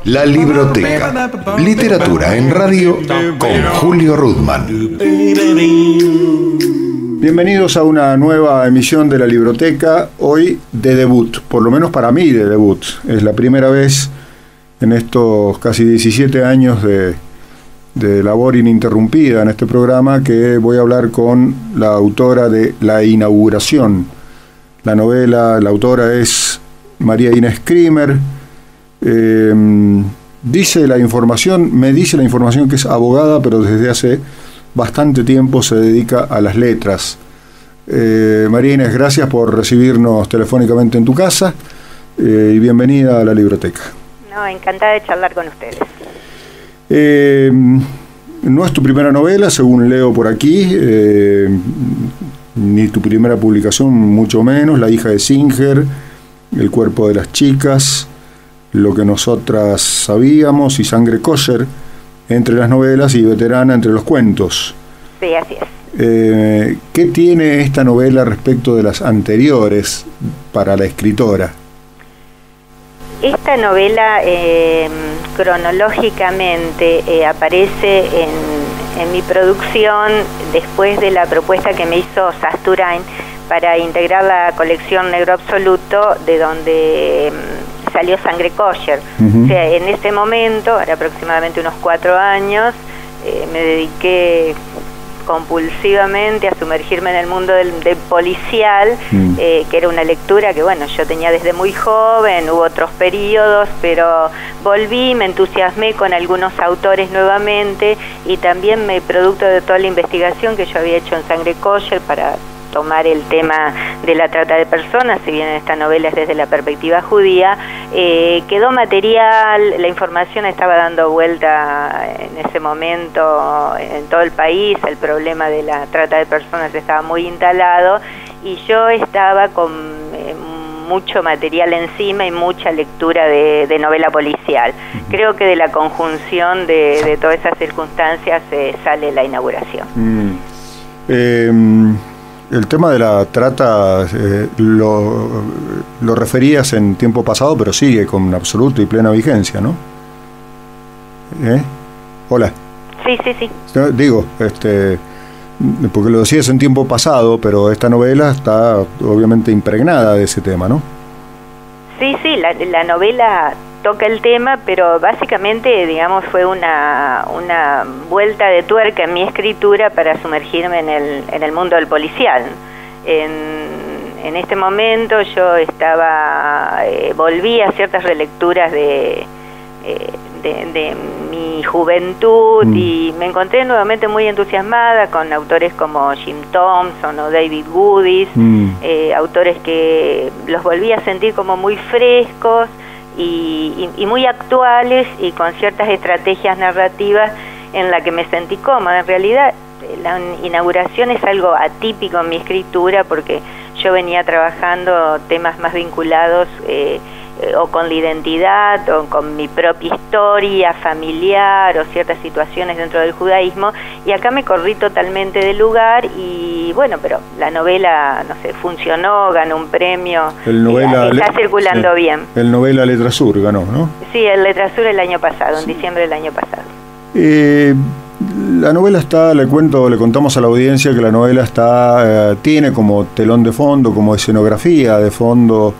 La Libroteca. Literatura en radio con Julio Rudman. Bienvenidos a una nueva emisión de La Libroteca, hoy de debut, por lo menos para mí de debut. Es la primera vez en estos casi 17 años de labor ininterrumpida en este programa que voy a hablar con la autora de La Inauguración. La novela, la autora es María Inés Krimer. Me dice la información que es abogada, pero desde hace bastante tiempo se dedica a las letras. María Inés, gracias por recibirnos telefónicamente en tu casa y bienvenida a La Libroteca. No, encantada de charlar con ustedes. No es tu primera novela, según leo por aquí, ni tu primera publicación, mucho menos. La hija de Singer, El cuerpo de las chicas, Lo que nosotras sabíamos y Sangre kosher entre las novelas y Veterana entre los cuentos. Sí, así es. ¿Qué tiene esta novela respecto de las anteriores para la escritora? Esta novela cronológicamente aparece en mi producción después de la propuesta que me hizo Sasturain para integrar la colección Negro Absoluto, de donde salió Sangre kosher. O sea, en ese momento, ahora aproximadamente unos 4 años, me dediqué compulsivamente a sumergirme en el mundo del policial, que era una lectura que, bueno, yo tenía desde muy joven, hubo otros periodos, pero volví, me entusiasmé con algunos autores nuevamente, y también producto de toda la investigación que yo había hecho en Sangre kosher para tomar el tema de la trata de personas, si bien esta novela es desde la perspectiva judía, quedó material, la información estaba dando vuelta en ese momento en todo el país, el problema de la trata de personas estaba muy instalado, y yo estaba con mucho material encima y mucha lectura de novela policial. Creo que de la conjunción de todas esas circunstancias sale La Inauguración. El tema de la trata lo referías en tiempo pasado, pero sigue con absoluta y plena vigencia, ¿no? Hola. Sí. Digo, porque lo decías en tiempo pasado, pero esta novela está obviamente impregnada de ese tema, ¿no? Sí, la novela toca el tema, pero básicamente, digamos, fue una vuelta de tuerca en mi escritura para sumergirme en el mundo del policial. En este momento yo volví a ciertas relecturas de mi juventud, y me encontré nuevamente muy entusiasmada con autores como Jim Thompson o David Goodis, autores que los volví a sentir como muy frescos y muy actuales, y con ciertas estrategias narrativas en la que me sentí cómoda. En realidad, La Inauguración es algo atípico en mi escritura, porque yo venía trabajando temas más vinculados o con la identidad o con mi propia historia familiar o ciertas situaciones dentro del judaísmo, y acá me corrí totalmente del lugar, y bueno, pero la novela, no sé, funcionó, ganó un premio, está circulando bien. El Novela Letrasur ganó, ¿no? Sí, el Letrasur el año pasado, en diciembre del año pasado. La novela está, le contamos a la audiencia que la novela tiene como telón de fondo, como escenografía de fondo,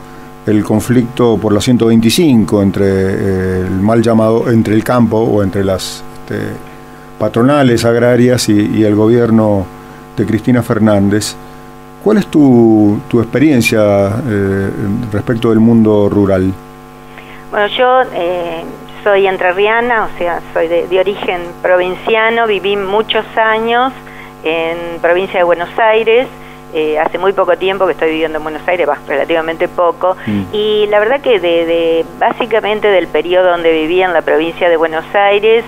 el conflicto por la 125 entre entre el campo o entre las patronales agrarias y el gobierno de Cristina Fernández. ¿Cuál es tu experiencia respecto del mundo rural? Bueno, yo soy entrerriana, o sea, soy de origen provinciano, viví muchos años en provincia de Buenos Aires. Hace muy poco tiempo que estoy viviendo en Buenos Aires, relativamente poco, y la verdad que básicamente del periodo donde vivía en la provincia de Buenos Aires,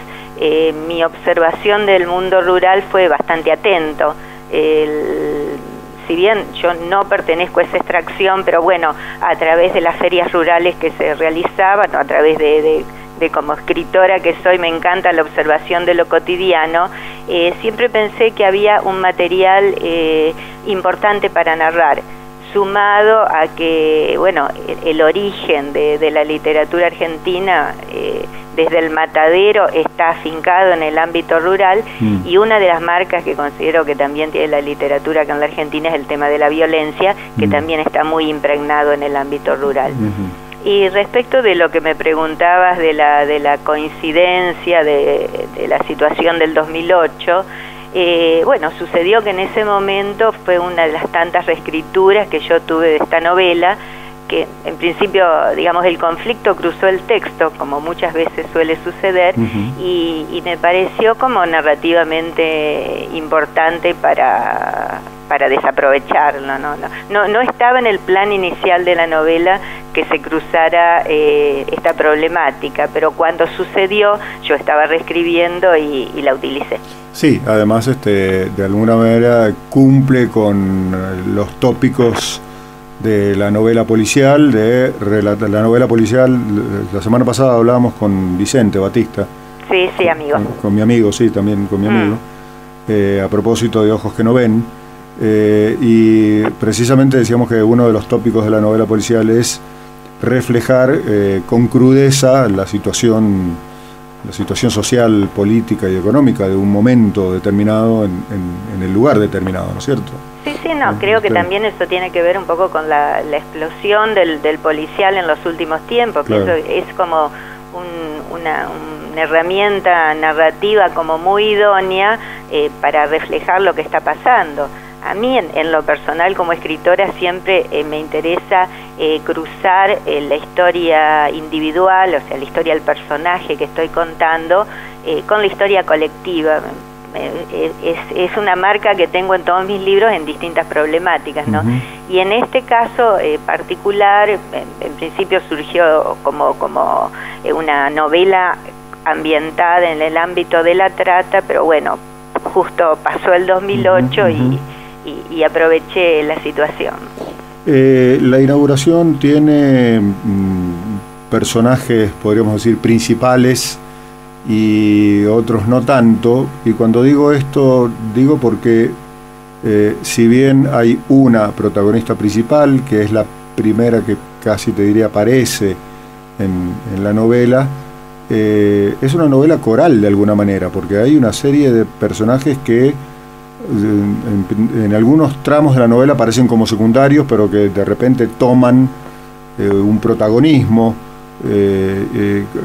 mi observación del mundo rural fue bastante atento. Si bien yo no pertenezco a esa extracción, pero bueno, a través de las ferias rurales que se realizaban, a través de como escritora que soy, me encanta la observación de lo cotidiano, siempre pensé que había un material importante para narrar. sumado a que, bueno, el origen de la literatura argentina desde el matadero está afincado en el ámbito rural, y una de las marcas que considero que también tiene la literatura acá en la Argentina es el tema de la violencia, que también está muy impregnado en el ámbito rural. Y respecto de lo que me preguntabas de la coincidencia de la situación del 2008, bueno, sucedió que en ese momento fue una de las tantas reescrituras que yo tuve de esta novela, que en principio, digamos, el conflicto cruzó el texto, como muchas veces suele suceder, y me pareció como narrativamente importante para desaprovecharlo. No estaba en el plan inicial de la novela que se cruzara esta problemática, pero cuando sucedió yo estaba reescribiendo y la utilicé. Sí, además de alguna manera cumple con los tópicos de la novela policial, la novela policial. La semana pasada hablábamos con Vicente Batista. Sí, amigo. Con mi amigo, sí, también con mi amigo, a propósito de Ojos que no ven. Y precisamente decíamos que uno de los tópicos de la novela policial es reflejar con crudeza la situación social, política y económica de un momento determinado en el lugar determinado, ¿no es cierto? Sí, creo que también eso tiene que ver un poco con la explosión del policial en los últimos tiempos. Claro. Pienso que es como una herramienta narrativa como muy idónea para reflejar lo que está pasando. A mí, en lo personal, como escritora, siempre me interesa cruzar la historia individual, o sea, la historia del personaje que estoy contando, con la historia colectiva. Es una marca que tengo en todos mis libros en distintas problemáticas, ¿no? Y en este caso particular, en principio surgió como una novela ambientada en el ámbito de la trata, pero bueno, justo pasó el 2008 y aproveché la situación. La inauguración tiene personajes, podríamos decir, principales y otros no tanto, y cuando digo esto, digo porque si bien hay una protagonista principal, que es la primera que casi te diría aparece en la novela, es una novela coral de alguna manera, porque hay una serie de personajes que en algunos tramos de la novela aparecen como secundarios, pero que de repente toman un protagonismo.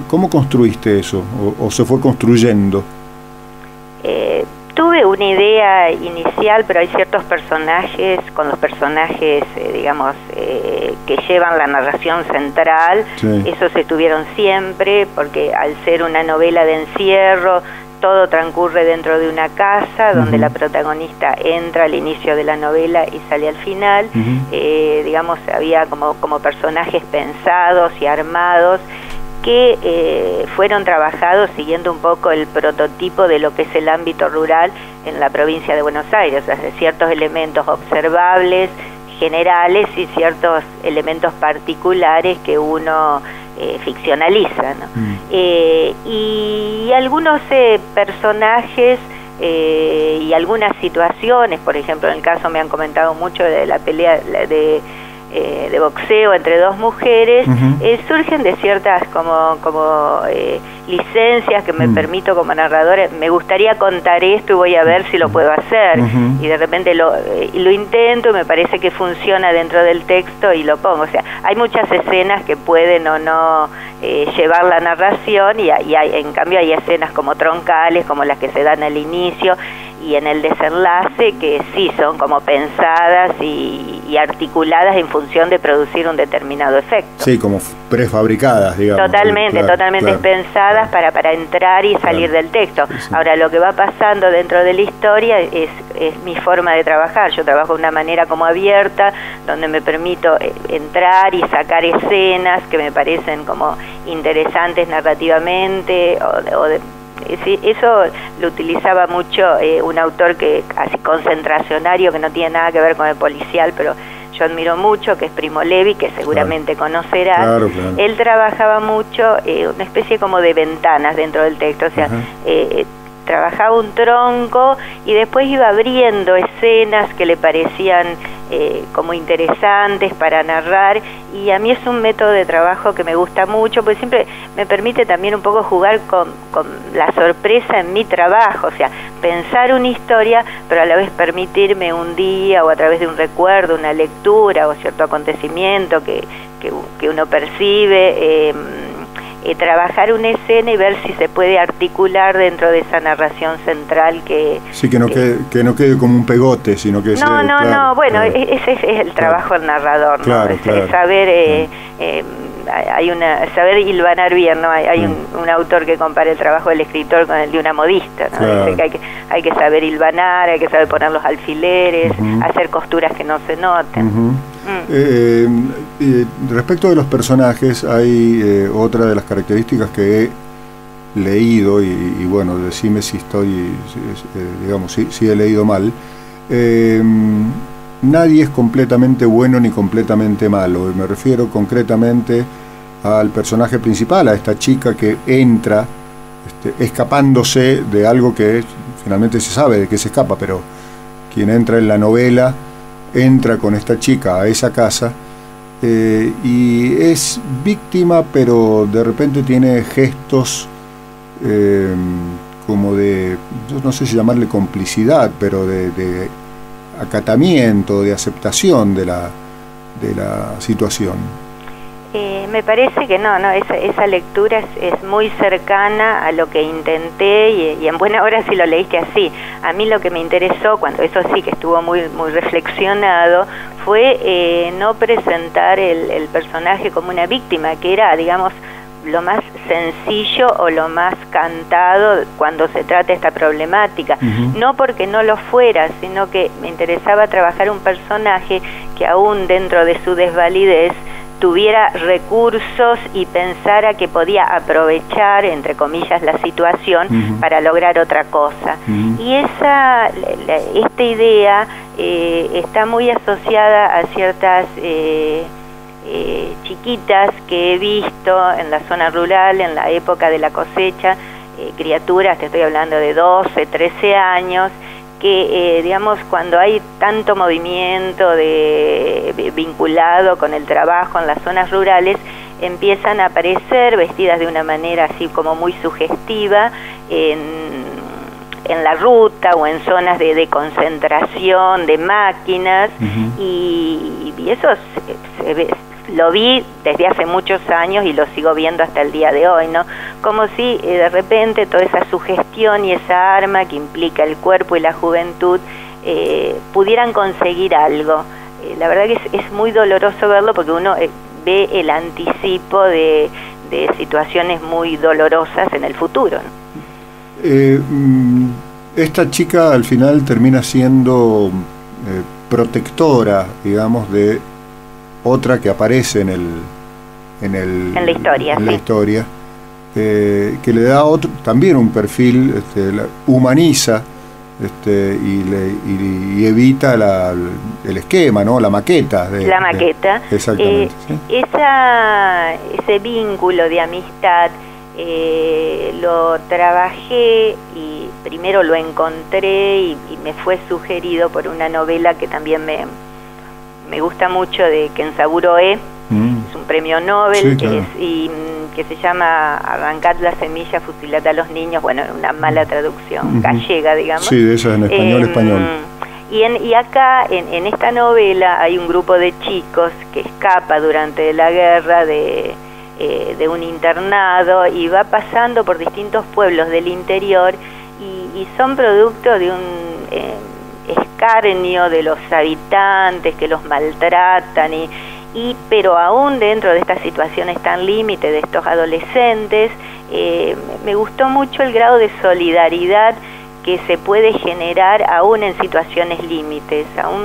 ¿Cómo construiste eso? ¿O se fue construyendo? Tuve una idea inicial, pero hay ciertos personajes, con los personajes, digamos, que llevan la narración central. Sí. Esos estuvieron siempre, porque al ser una novela de encierro, todo transcurre dentro de una casa donde la protagonista entra al inicio de la novela y sale al final. Digamos, había como personajes pensados y armados que fueron trabajados siguiendo un poco el prototipo de lo que es el ámbito rural en la provincia de Buenos Aires, o sea, ciertos elementos observables, generales, y ciertos elementos particulares que uno ficcionaliza, ¿no? Y algunos personajes y algunas situaciones, por ejemplo, en el caso me han comentado mucho de la pelea de boxeo entre dos mujeres, surgen de ciertas como licencias que me permito como narradora. Me gustaría contar esto y voy a ver si lo puedo hacer, y de repente lo intento y me parece que funciona dentro del texto y lo pongo. O sea, hay muchas escenas que pueden o no llevar la narración, y en cambio hay escenas como troncales, como las que se dan al inicio y en el desenlace, que sí son como pensadas y articuladas en función de producir un determinado efecto. Sí, como prefabricadas, digamos. Totalmente pensadas para entrar y salir del texto. Sí. Ahora, lo que va pasando dentro de la historia es mi forma de trabajar. Yo trabajo de una manera como abierta, donde me permito entrar y sacar escenas que me parecen como interesantes narrativamente, sí, eso lo utilizaba mucho un autor que así concentracionario, que no tiene nada que ver con el policial, pero yo admiro mucho, que es Primo Levi, que seguramente conocerás. Claro. Él trabajaba mucho una especie como de ventanas dentro del texto, o sea, trabajaba un tronco y después iba abriendo escenas que le parecían como interesantes para narrar, y a mí es un método de trabajo que me gusta mucho, porque siempre me permite también un poco jugar con la sorpresa en mi trabajo, o sea, pensar una historia, pero a la vez permitirme un día o a través de un recuerdo, una lectura o cierto acontecimiento que uno percibe, trabajar una escena y ver si se puede articular dentro de esa narración central que... Sí, que no quede como un pegote, sino que... No, bueno, ese es el trabajo del narrador, ¿no? Claro. Saber... saber hilvanar bien, ¿no? Hay un autor que compara el trabajo del escritor con el de una modista, ¿no? Claro. Dice que hay que saber hilvanar, hay que saber poner los alfileres, hacer costuras que no se noten. Respecto de los personajes, hay otra de las características que he leído, y bueno, decime si estoy, digamos, si he leído mal. Nadie es completamente bueno ni completamente malo. Me refiero concretamente al personaje principal, a esta chica que entra escapándose de algo que finalmente se sabe de qué se escapa, pero quien entra en la novela entra con esta chica a esa casa y es víctima, pero de repente tiene gestos como de, yo no sé si llamarle complicidad, pero de acatamiento, de aceptación de la situación. Me parece que esa lectura es muy cercana a lo que intenté, y en buena hora si lo leíste así. A mí lo que me interesó, cuando eso sí que estuvo muy reflexionado, fue no presentar el personaje como una víctima, que era, digamos, lo más sencillo o lo más cantado cuando se trata esta problemática. No porque no lo fuera, sino que me interesaba trabajar un personaje que aún dentro de su desvalidez tuviera recursos y pensara que podía aprovechar, entre comillas, la situación para lograr otra cosa. Y esta idea está muy asociada a ciertas chiquitas que he visto en la zona rural en la época de la cosecha, criaturas, te estoy hablando de 12, 13 años, que digamos, cuando hay tanto movimiento vinculado con el trabajo en las zonas rurales, empiezan a aparecer vestidas de una manera así como muy sugestiva en la ruta o en zonas de concentración de máquinas, y eso lo vi desde hace muchos años y lo sigo viendo hasta el día de hoy, ¿no? Como si de repente toda esa sugestión y esa arma que implica el cuerpo y la juventud pudieran conseguir algo. La verdad que es muy doloroso verlo, porque uno ve el anticipo de situaciones muy dolorosas en el futuro, ¿no? Esta chica al final termina siendo protectora, digamos, de otra que aparece en la historia, que le da también un perfil, la humaniza, y evita el esquema, ¿no? La maqueta. La maqueta. Exactamente. ¿Sí? Ese vínculo de amistad lo trabajé, y primero lo encontré y me fue sugerido por una novela que también me gusta mucho, de Kenzaburo es un premio Nobel, sí, claro, que se llama Arrancad la semilla, fusilad a los niños. Bueno, una mala traducción gallega, digamos. Sí, de esa en español. Y acá, en esta novela, hay un grupo de chicos que escapa durante la guerra de un internado y va pasando por distintos pueblos del interior, y son producto de un escarnio de los habitantes que los maltratan, pero aún dentro de estas situaciones tan límite de estos adolescentes, me gustó mucho el grado de solidaridad que se puede generar aún en situaciones límites. Aún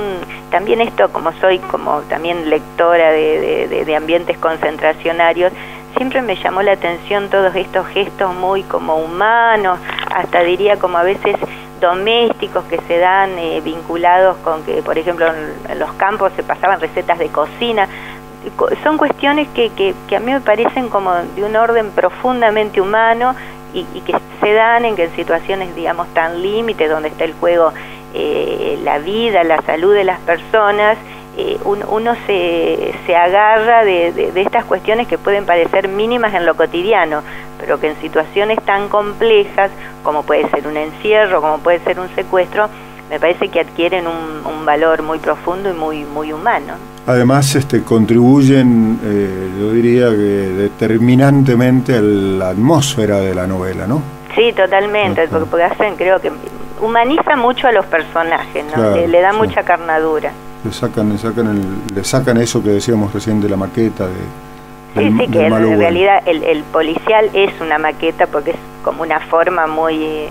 también esto, como soy como también lectora de ambientes concentracionarios, siempre me llamó la atención todos estos gestos muy como humanos, hasta diría como a veces domésticos, que se dan vinculados con que, por ejemplo, en los campos se pasaban recetas de cocina. Son cuestiones que a mí me parecen como de un orden profundamente humano, y que se dan en situaciones, digamos, tan límites, donde está el juego la vida, la salud de las personas, uno se agarra de estas cuestiones que pueden parecer mínimas en lo cotidiano, pero que en situaciones tan complejas como puede ser un encierro, como puede ser un secuestro, me parece que adquieren un valor muy profundo y muy humano. Además, contribuyen, yo diría que determinantemente a la atmósfera de la novela, ¿no? Sí, totalmente, porque hacen, creo que humaniza mucho a los personajes, ¿no? Claro, le da mucha carnadura. Le sacan eso que decíamos recién de la maqueta, que en realidad el policial es una maqueta porque es como una forma muy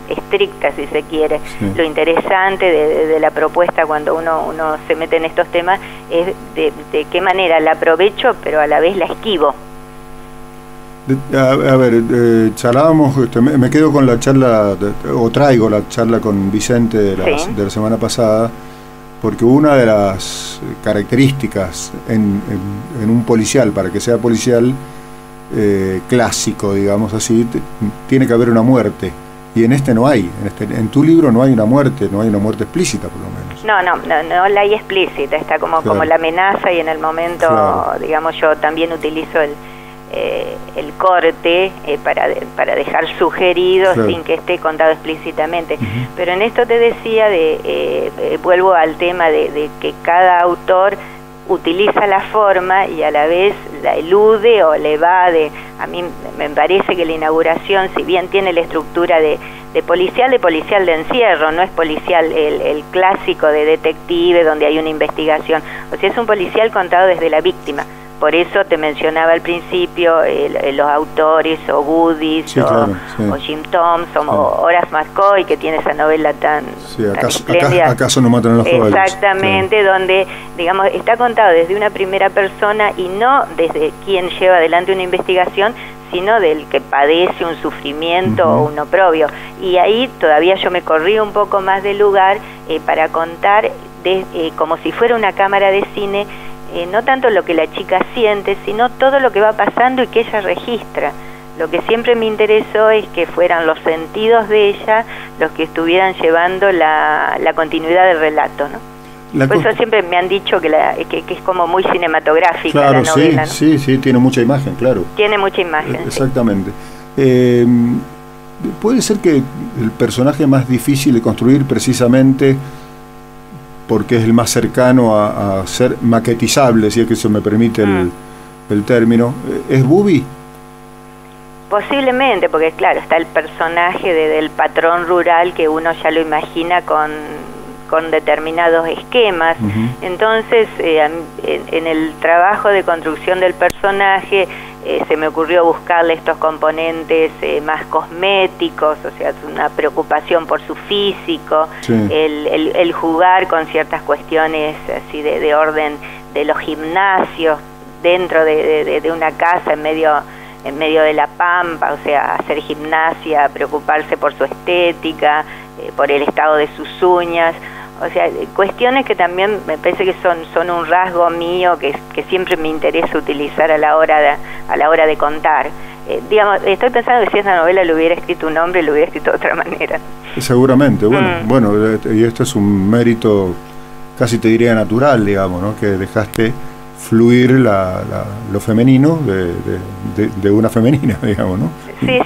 estricta, si se quiere. Sí. Lo interesante de la propuesta cuando uno se mete en estos temas es de qué manera la aprovecho, pero a la vez la esquivo. A ver, charlábamos, me quedo con la charla, o traigo la charla con Vicente de la semana pasada, porque una de las características en un policial, para que sea policial clásico, digamos así, tiene que haber una muerte, y en este no hay, en tu libro no hay una muerte explícita, por lo menos. No la hay explícita, está como la amenaza, y en el momento, digamos, yo también utilizo el corte para dejar sugerido sin que esté contado explícitamente. Pero en esto te decía vuelvo al tema de que cada autor utiliza la forma y a la vez la elude o le evade. A mí me parece que la inauguración, si bien tiene la estructura de policial de encierro, no es policial el clásico de detective donde hay una investigación, o sea, es un policial contado desde la víctima. Por eso te mencionaba al principio los autores, o Goodies, o Jim Thompson, o Horace McCoy, que tiene esa novela tan espléndida. ¿Acaso no matan a los caballos? Exactamente, donde, digamos, está contado desde una primera persona y no desde quien lleva adelante una investigación, sino del que padece un sufrimiento o un oprobio. Y ahí todavía yo me corrí un poco más del lugar para contar como si fuera una cámara de cine, no tanto lo que la chica siente, sino todo lo que va pasando y que ella registra. Lo que siempre me interesó es que fueran los sentidos de ella los que estuvieran llevando la continuidad del relato, ¿no? Por eso siempre me han dicho que es como muy cinematográfica la novela, ¿no? Sí, tiene mucha imagen, claro. Tiene mucha imagen. Exactamente. Puede ser que el personaje más difícil de construir precisamente porque es el más cercano a ser maquetizable, si es que eso me permite el término, ¿es Bubi? Posiblemente, porque claro, está el personaje del patrón rural que uno ya lo imagina con determinados esquemas. Entonces, en el trabajo de construcción del personaje, se me ocurrió buscarle estos componentes más cosméticos, o sea, una preocupación por su físico, el jugar con ciertas cuestiones así de orden de los gimnasios dentro de una casa en medio de la pampa, o sea, hacer gimnasia, preocuparse por su estética, por el estado de sus uñas. O sea, cuestiones que también me parece que son un rasgo mío que siempre me interesa utilizar a la hora de contar. Digamos, estoy pensando que si esa novela lo hubiera escrito un hombre, lo hubiera escrito de otra manera. Seguramente, bueno, y esto es un mérito, casi te diría natural, digamos, ¿no? Que dejaste fluir lo femenino de una femenina, digamos, ¿no? Sí.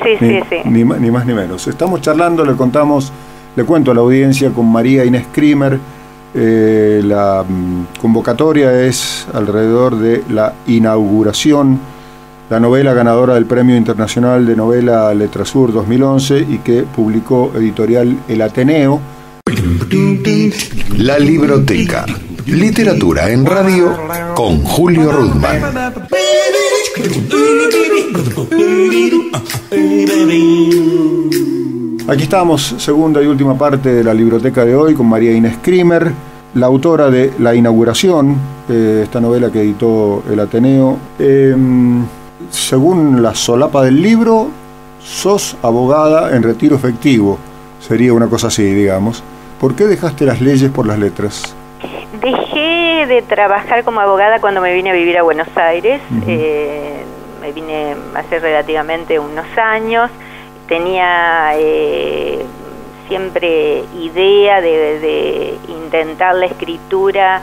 Ni más ni menos. Estamos charlando, le cuento a la audiencia con María Inés Krimer. La convocatoria es alrededor de la inauguración, la novela ganadora del Premio Internacional de Novela Letrasur 2011 y que publicó editorial El Ateneo. La Libroteca. Literatura en radio con Julio Rudman. Aquí estamos, segunda y última parte de la libroteca de hoy con María Inés Krimer, la autora de La Inauguración, esta novela que editó El Ateneo. Según la solapa del libro, sos abogada en retiro efectivo, sería una cosa así, digamos. ¿Por qué dejaste las leyes por las letras? Dejé de trabajar como abogada cuando me vine a vivir a Buenos Aires. Me vine hace relativamente unos años. Tenía siempre idea de intentar la escritura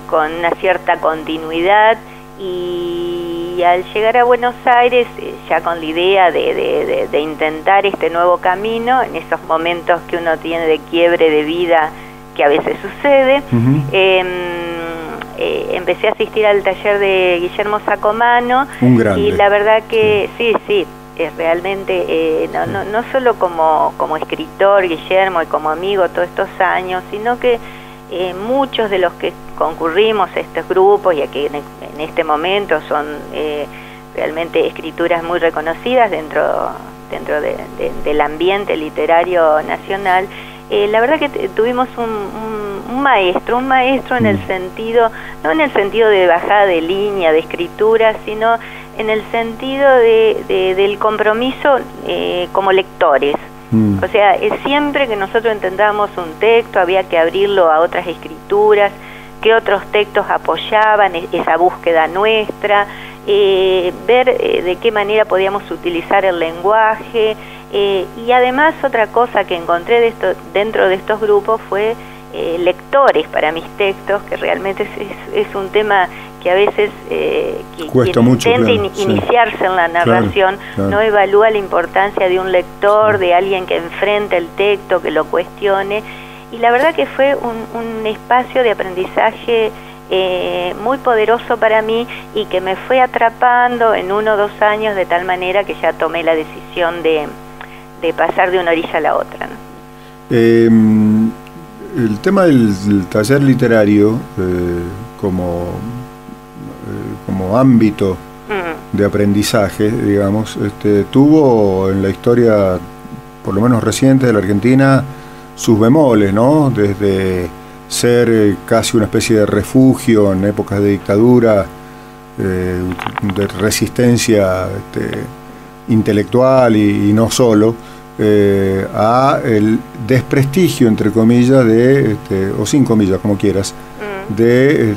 con una cierta continuidad, y al llegar a Buenos Aires, ya con la idea de intentar este nuevo camino, en esos momentos que uno tiene de quiebre de vida, que a veces sucede, empecé a asistir al taller de Guillermo Sacomano, y la verdad que sí, realmente no solo como escritor Guillermo y como amigo todos estos años, sino que muchos de los que concurrimos a estos grupos, y que en este momento son realmente escrituras muy reconocidas dentro del ambiente literario nacional, la verdad que tuvimos un maestro en el sentido, no en el sentido de bajada de línea de escritura, sino en el sentido del compromiso como lectores. O sea, siempre que nosotros intentábamos un texto había que abrirlo a otras escrituras, que otros textos apoyaban esa búsqueda nuestra, ver de qué manera podíamos utilizar el lenguaje, y además otra cosa que encontré dentro de estos grupos fue lectores para mis textos, que realmente es un tema que a veces cuesta mucho, intenta iniciarse en la narración, no evalúa la importancia de un lector, de alguien que enfrente el texto, que lo cuestione, y la verdad que fue un espacio de aprendizaje muy poderoso para mí, y que me fue atrapando en 1 o 2 años, de tal manera que ya tomé la decisión de pasar de una orilla a la otra, ¿no? El tema del taller literario como ámbito de aprendizaje, digamos, tuvo en la historia, por lo menos reciente, de la Argentina, sus bemoles, ¿no? Desde ser casi una especie de refugio en épocas de dictadura, de resistencia intelectual y no solo, a el desprestigio, entre comillas, o sin comillas, como quieras, de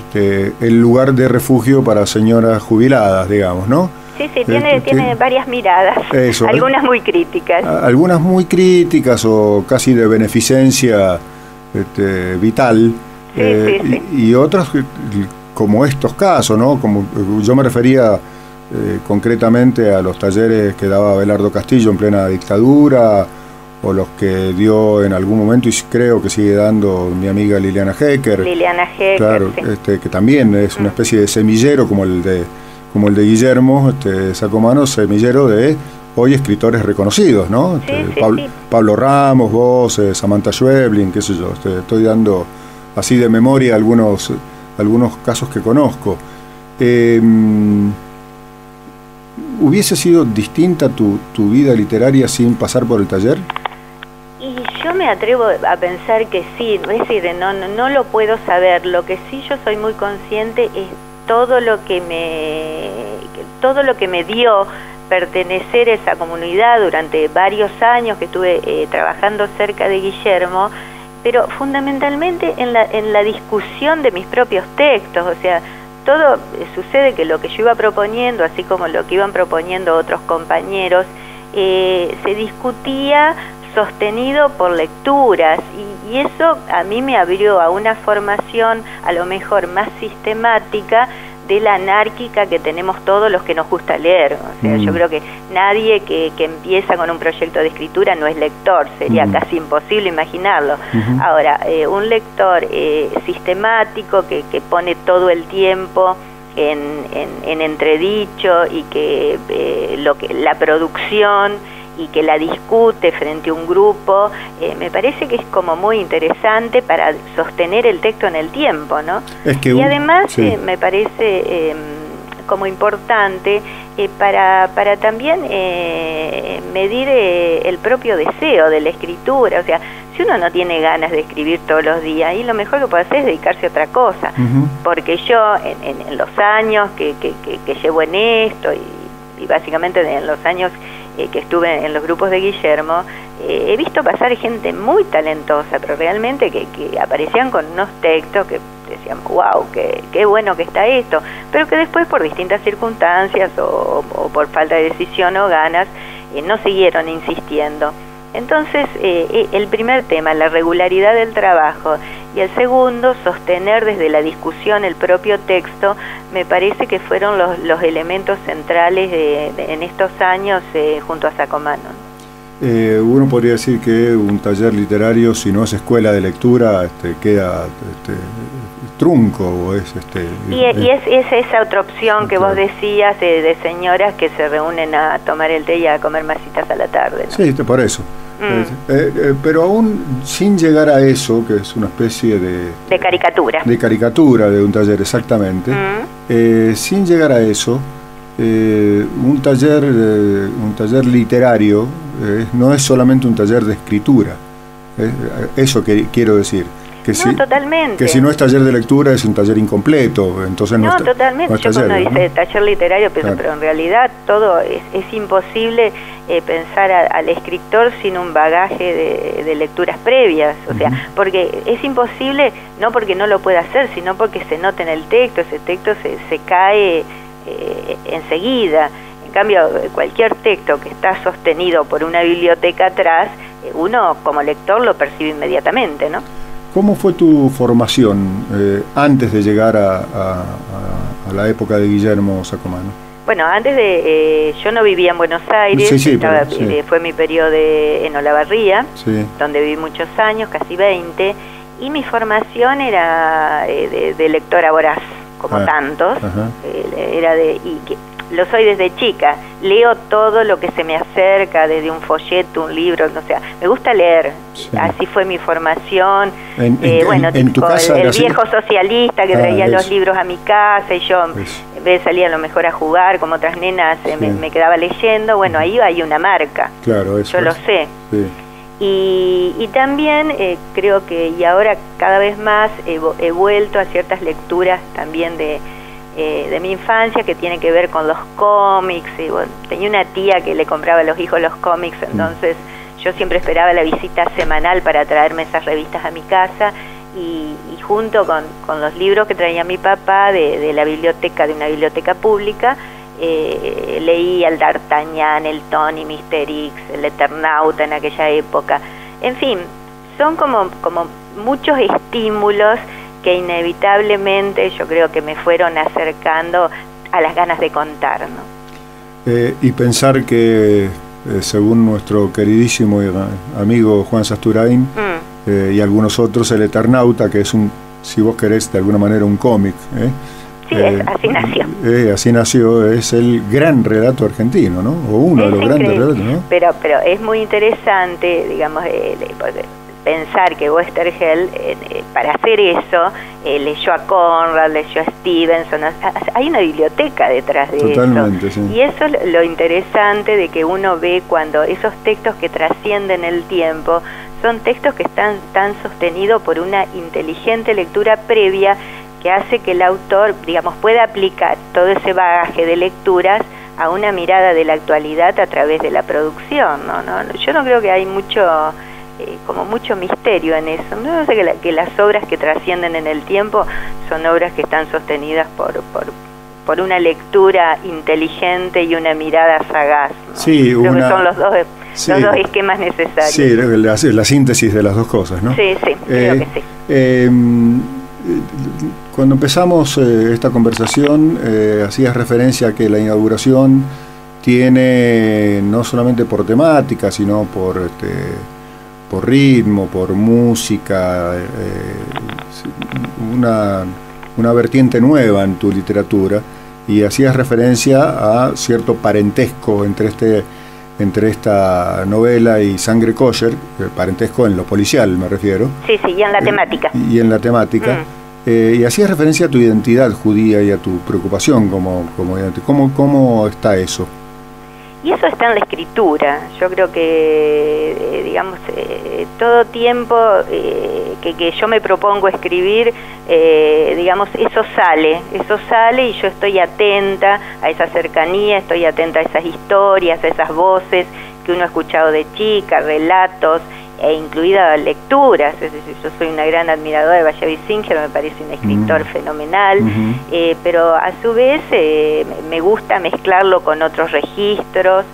el lugar de refugio para señoras jubiladas, digamos, ¿no? Sí, tiene varias miradas, eso, algunas muy críticas. Algunas muy críticas o casi de beneficencia vital, sí. Y otras como estos casos, ¿no? Como yo me refería concretamente a los talleres que daba Abelardo Castillo en plena dictadura, o los que dio en algún momento, y creo que sigue dando, mi amiga Liliana Hecker. Claro, sí. Que también es una especie de semillero como el de Guillermo Sacomano, semillero de hoy escritores reconocidos, ¿no? Sí. Pablo Ramos, vos, Samantha Schweblin, qué sé yo, estoy dando así de memoria algunos casos que conozco. ¿Hubiese sido distinta tu vida literaria sin pasar por el taller? Y yo me atrevo a pensar que sí, es decir, no lo puedo saber. Lo que sí yo soy muy consciente es todo lo que me dio pertenecer a esa comunidad durante varios años que estuve trabajando cerca de Guillermo, pero fundamentalmente en la discusión de mis propios textos. O sea, todo sucede que lo que yo iba proponiendo, así como lo que iban proponiendo otros compañeros, se discutía sostenido por lecturas, y eso a mí me abrió a una formación a lo mejor más sistemática de la anárquica que tenemos todos los que nos gusta leer. O sea, yo creo que nadie que empieza con un proyecto de escritura no es lector, sería casi imposible imaginarlo. Ahora, un lector sistemático que pone todo el tiempo en entredicho, y que la producción, y que la discute frente a un grupo, me parece que es como muy interesante para sostener el texto en el tiempo, ¿no? Y además me parece como importante para también medir el propio deseo de la escritura. O sea, si uno no tiene ganas de escribir todos los días, y lo mejor que puede hacer es dedicarse a otra cosa, porque yo en los años que llevo en esto, y básicamente en los años que estuve en los grupos de Guillermo, he visto pasar gente muy talentosa, pero realmente que aparecían con unos textos que decían, wow, qué bueno que está esto, pero que después por distintas circunstancias o por falta de decisión o ganas, no siguieron insistiendo. Entonces, el primer tema, la regularidad del trabajo, y el segundo, sostener desde la discusión el propio texto. Me parece que fueron los elementos centrales en estos años junto a Sacomano. Uno podría decir que un taller literario, si no es escuela de lectura, queda trunco, o es y es esa otra opción que vos decías de señoras que se reúnen a tomar el té y a comer masitas a la tarde, ¿no? Sí, por eso. Pero aún sin llegar a eso, que es una especie de caricatura. De caricatura de un taller, exactamente. Sin llegar a eso, un taller literario no es solamente un taller de escritura. Eso que quiero decir. Que Totalmente. Que si no es taller de lectura es un taller incompleto, entonces no, totalmente. Yo cuando dice taller literario, pero en realidad todo es imposible pensar al escritor sin un bagaje de lecturas previas, o sea, porque es imposible, no porque no lo pueda hacer, sino porque se nota en el texto, ese texto se cae enseguida. En cambio, cualquier texto que está sostenido por una biblioteca atrás, uno como lector lo percibe inmediatamente, ¿no? ¿Cómo fue tu formación antes de llegar a la época de Guillermo Sacomano? Bueno, yo no vivía en Buenos Aires, fue mi periodo en Olavarría, donde viví muchos años, casi 20, y mi formación era de lectora voraz, como tantos, lo soy desde chica, leo todo lo que se me acerca, desde un folleto, un libro, o sea, me gusta leer, así fue mi formación. En tu casa el viejo socialista que traía los libros a mi casa, y yo en vez de salir a lo mejor a jugar como otras nenas, me quedaba leyendo. Bueno, ahí hay una marca, claro, eso yo lo sé. Y también creo que, y ahora cada vez más he vuelto a ciertas lecturas también de mi infancia, que tiene que ver con los cómics. Tenía una tía que le compraba a los hijos los cómics, entonces yo siempre esperaba la visita semanal para traerme esas revistas a mi casa, y junto con los libros que traía mi papá de la biblioteca, de una biblioteca pública, leí al D'Artagnan, el Tony, Mr. X, el Eternauta en aquella época. En fin, son como muchos estímulos que inevitablemente yo creo que me fueron acercando a las ganas de contar, ¿no? Y pensar que, según nuestro queridísimo amigo Juan Sasturain y algunos otros, el Eternauta, que es si vos querés, de alguna manera un cómic, sí, así nació. Así nació, es el gran relato argentino, ¿no? O uno de los grandes relatos, ¿no? Pero es muy interesante, digamos, pensar que Westergel, para hacer eso, leyó a Conrad, leyó a Stevenson. Hay una biblioteca detrás de Totalmente, eso. Sí. Y eso es lo interesante de que uno ve cuando esos textos que trascienden el tiempo son textos que están sostenidos por una inteligente lectura previa, que hace que el autor, digamos, pueda aplicar todo ese bagaje de lecturas a una mirada de la actualidad a través de la producción, ¿no? Yo no creo que hay mucho misterio en eso. No sé que las obras que trascienden en el tiempo son obras que están sostenidas por una lectura inteligente y una mirada sagaz, ¿no? Sí, creo que son los dos esquemas necesarios. Sí, la síntesis de las dos cosas, ¿no? Sí, creo que sí. Cuando empezamos esta conversación, hacías referencia a que la inauguración tiene, no solamente por temática, sino por ritmo, por música, una vertiente nueva en tu literatura, y hacías referencia a cierto parentesco entre esta novela y Sangre Kosher, parentesco en lo policial me refiero. Sí, y en la temática. Y en la temática. Y hacías referencia a tu identidad judía y a tu preocupación como ¿Cómo está eso? Y eso está en la escritura. Yo creo que, digamos, todo tiempo que yo me propongo escribir, digamos, eso sale y yo estoy atenta a esa cercanía, estoy atenta a esas historias, a esas voces que uno ha escuchado de chica, relatos, e incluidas lecturas. Es decir, yo soy una gran admiradora de Bashevis Singer, me parece un escritor fenomenal, pero a su vez me gusta mezclarlo con otros registros,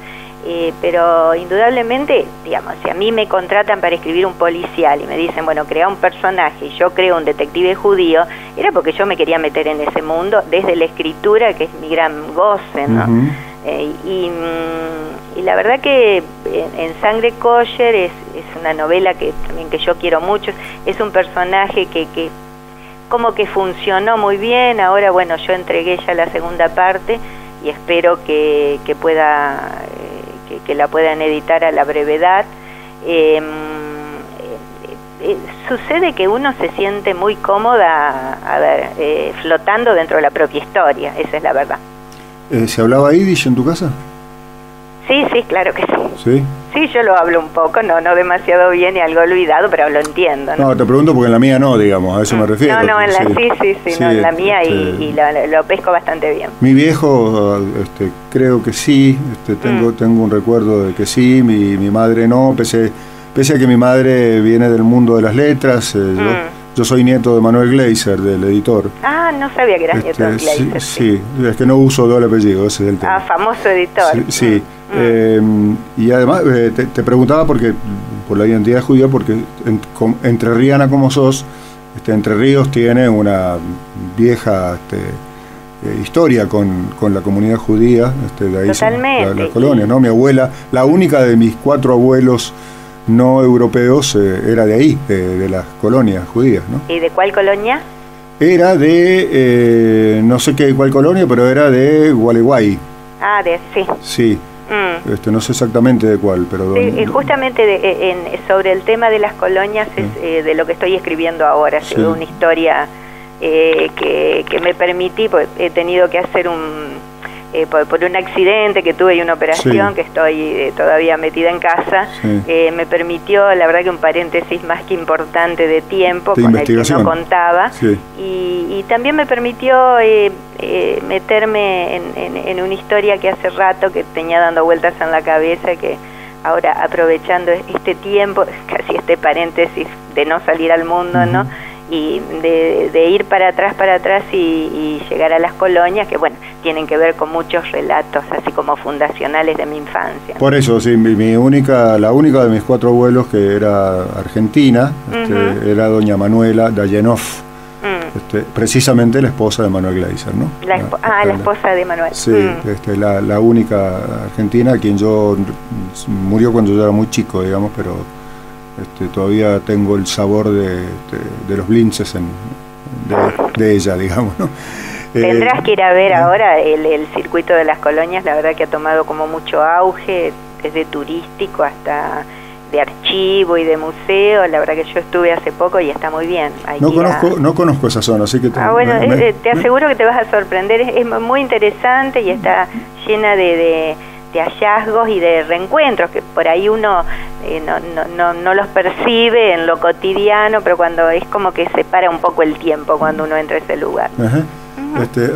pero indudablemente, digamos, si a mí me contratan para escribir un policial y me dicen, bueno, crea un personaje y yo creo un detective judío, era porque yo me quería meter en ese mundo desde la escritura, que es mi gran goce, ¿no? Y la verdad que en Sangre Kosher es una novela que también que yo quiero mucho, es un personaje que como que funcionó muy bien. Ahora, bueno, yo entregué ya la segunda parte y espero que pueda que la puedan editar a la brevedad. Sucede que uno se siente muy cómoda, flotando dentro de la propia historia, esa es la verdad. ¿Se hablaba yiddish en tu casa? Sí, claro que sí. ¿Sí? Sí, yo lo hablo un poco, no demasiado bien y algo olvidado, pero lo entiendo, ¿no? No, te pregunto porque en la mía no, digamos, a eso me refiero. No, en la sí, no, en la mía y lo pesco bastante bien. Mi viejo, creo que sí, tengo un recuerdo de que sí, mi madre no, pese a que mi madre viene del mundo de las letras, yo soy nieto de Manuel Gleiser, del editor. Ah, no sabía que eras nieto de Gleiser. Sí, es que no uso doble apellido, ese es el tema. Ah, famoso editor. Sí. Y además te preguntaba porque por la identidad judía, porque entrerriana como sos, Entre Ríos tiene una vieja historia con la comunidad judía, de ahí totalmente. Las colonias, ¿no? Mi abuela, la única de mis 4 abuelos no europeos, era de ahí, de las colonias judías, ¿no? ¿Y de cuál colonia? Era de, no sé cuál colonia, pero era de Gualeguay. Ah, sí. Sí. No sé exactamente de cuál, pero... Sí, justamente sobre el tema de las colonias es de lo que estoy escribiendo ahora. Sí. Una historia que me permití, pues, he tenido que hacer por un accidente que tuve y una operación, que estoy todavía metida en casa, me permitió, la verdad, que un paréntesis más que importante de tiempo con el que no contaba, y también me permitió meterme en una historia que hace rato que tenía dando vueltas en la cabeza, que ahora, aprovechando este tiempo, casi este paréntesis de no salir al mundo, ¿no?, y de ir para atrás y llegar a las colonias, que bueno, tienen que ver con muchos relatos así como fundacionales de mi infancia. Por eso, sí, la única de mis 4 abuelos que era argentina, era doña Manuela Dayenov, precisamente la esposa de Manuel Gleiser, ¿no? La esposa de Manuel. Sí, la única argentina, quien murió cuando yo era muy chico, digamos, pero todavía tengo el sabor de los blinces de ella, digamos, ¿no? Tendrás que ir a ver ahora el circuito de las colonias, la verdad que ha tomado como mucho auge, desde turístico hasta de archivo y de museo. La verdad que yo estuve hace poco y está muy bien. No conozco esa zona, así que... te aseguro que te vas a sorprender, es muy interesante y está llena de hallazgos y de reencuentros que por ahí uno no los percibe en lo cotidiano, pero cuando es como que se para un poco el tiempo cuando uno entra a ese lugar.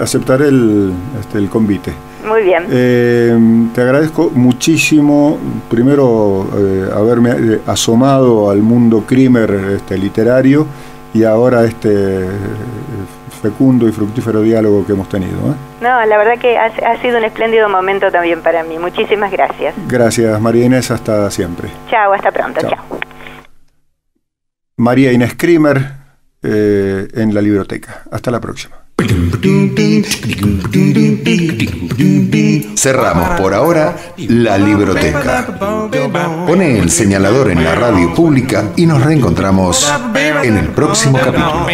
Aceptaré el convite. Muy bien. Te agradezco muchísimo, primero, haberme asomado al mundo crimer literario, y ahora fecundo y fructífero diálogo que hemos tenido. No, la verdad que ha sido un espléndido momento también para mí. Muchísimas gracias. Gracias, María Inés, hasta siempre. Chao, hasta pronto. Chao. María Inés Krimer, en la Libroteca. Hasta la próxima. Cerramos por ahora la Libroteca. Pone el señalador en la radio pública y nos reencontramos en el próximo capítulo.